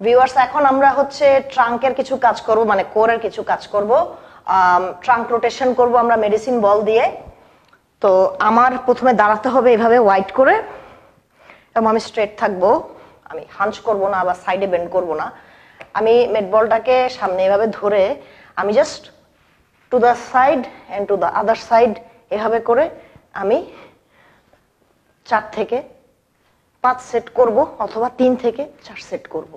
Viewers, এখন আমরা হচ্ছে ট্রাঙ্কের কিছু কাজ করব, মানে কোরের কিছু কাজ করব। ট্রাঙ্ক রোটেশন করব আমরা মেডিসিন বল দিয়ে। তো আমার প্রথমে দাঁড়াতে হবে এভাবে ওয়াইড করে, এবং আমি স্ট্রেট থাকবো, আমি হাঞ্চ করব না বা সাইডে বেন্ড করব না। আমি মেড বলটাকে সামনে এভাবে ধরে আমি just to the side and to the other side এভাবে করে আমি 4 থেকে 5 সেট করব, অথবা 3 থেকে 4 সেট করব।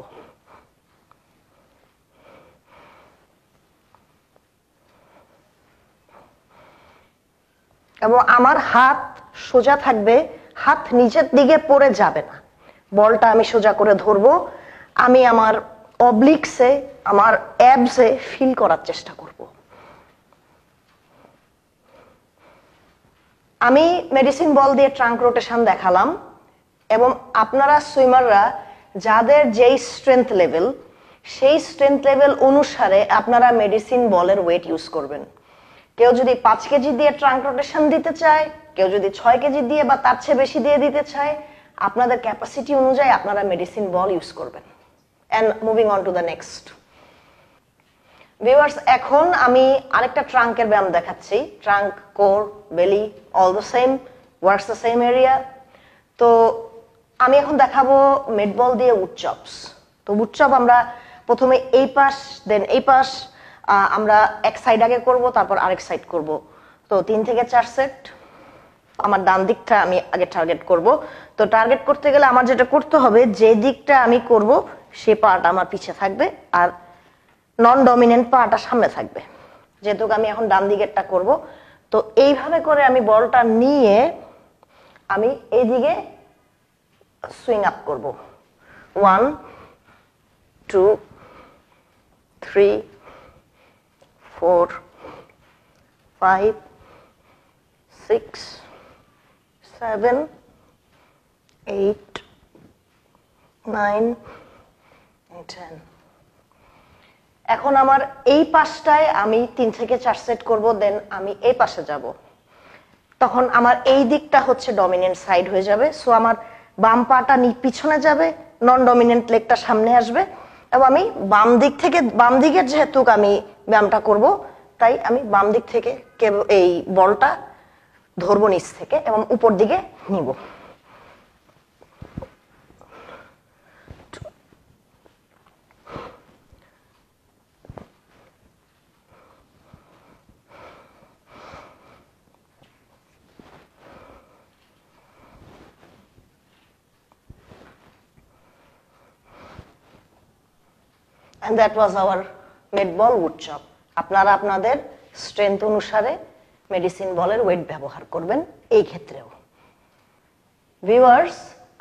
এবং আমার হাত সোজা থাকবে, হাত নিচের দিকে পড়ে যাবে না। বলটা আমি সোজা করে ধরবো, আমি আমার অবলিক্সে, আমার অ্যাবসে ফিল করার চেষ্টা করব। আমি মেডিসিন বল দিয়ে ট্রাঙ্ক রোটেশন দেখালাম, এবং আপনারা সুইমাররা যাদের যেই স্ট্রেংথ লেভেল, সেই স্ট্রেংথ লেভেল অনুসারে আপনারা মেডিসিন বলের ওয়েট ইউজ করবেন। কেউ যদি 5 কেজি দিয়ে ট্রাঙ্ক রোটেশন দিতে চায়, কেউ যদি 6 কেজি দিয়ে বা তার চেয়ে বেশি দিয়ে দিতে চায়, আপনাদের ক্যাপাসিটি অনুযায়ী আপনারা মেডিসিন বল ইউজ করবেন। And moving on to the next. Viewers, এখন আমি আরেকটা ট্রাঙ্কের ব্যায়াম দেখাচ্ছি। Trunk, core, belly, all the same, works the same area. তো আমি এখন দেখাবো মেড বল দিয়ে উডচপস। তো উডচপ আমরা প্রথমে এই পাশ দেন এই পাশ, আমরা এক সাইড আগে করব, তারপর আরেক সাইড করব। তো 3 থেকে 4 সেট। আমার ডান দিকটা আমি আগে টার্গেট করব। তো টার্গেট করতে গেলে আমার যেটা করতে হবে, যে দিকটা আমি করব সে পার্ট আমার পিছে থাকবে, আর নন ডমিনেন্ট পার্টটা সামনে থাকবে। যেহেতু আমি এখন ডান দিকেরটা করব, তো এইভাবে করে আমি বলটা নিয়ে আমি এইদিকে সুইং আপ করব। 1 2 3 4 5 6 7 8 9 10। এখন আমার এই পাশটায় আমি 3 থেকে 4 সেট করব, দেন আমি এই পাশে যাব। তখন আমার এই দিকটা হচ্ছে ডমিনেন্ট সাইড হয়ে যাবে। সো আমার বাম পাটা পিছনে যাবে, নন ডমিনেন্ট লেগটা সামনে আসবে, এবং আমি বাম দিকের যেহেতু আমি ব্যায়ামটা করব, তাই আমি বাম দিক থেকে এই বলটা ধরবো নিচ থেকে এবং উপর দিকে নিব। And that was our med ball wood chop. আপনারা আপনাদের স্ট্রেংথ অনুসারে মেডিসিন বলের ওয়েট ব্যবহার করবেন এই ক্ষেত্রেও। ভিউয়ার্স,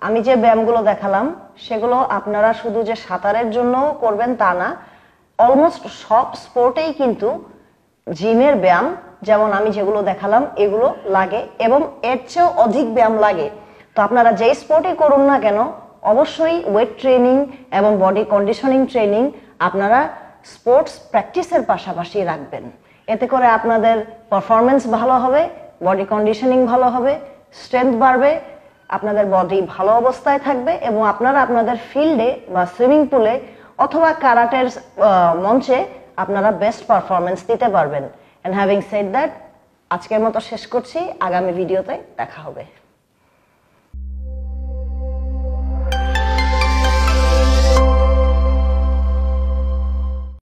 আমি যে ব্যায়ামগুলো দেখালাম সেগুলো আপনারা শুধু যে সাঁতারের জন্য করবেন তা না, অলমোস্ট সব স্পোর্টেই কিন্তু জিমের ব্যায়াম, যেমন আমি যেগুলো দেখালাম এগুলো লাগে, এবং এর চেয়েও অধিক ব্যায়াম লাগে। তো আপনারা যেই স্পোর্টই করুন না কেন, অবশ্যই ওয়েট ট্রেনিং এবং বডি কন্ডিশনিং ট্রেনিং আপনারা স্পোর্টস প্র্যাকটিসের পাশাপাশি রাখবেন। এতে করে আপনাদের পারফরমেন্স ভালো হবে, বডি কন্ডিশনিং ভালো হবে, স্ট্রেংথ বাড়বে, আপনাদের বডি ভালো অবস্থায় থাকবে, এবং আপনারা আপনাদের ফিল্ডে বা সুইমিং পুলে অথবা কারাটের মঞ্চে আপনারা বেস্ট পারফরমেন্স দিতে পারবেন। এন্ড হ্যাভিং সেড দ্যাট, আজকের মতো শেষ করছি, আগামী ভিডিওতে দেখা হবে।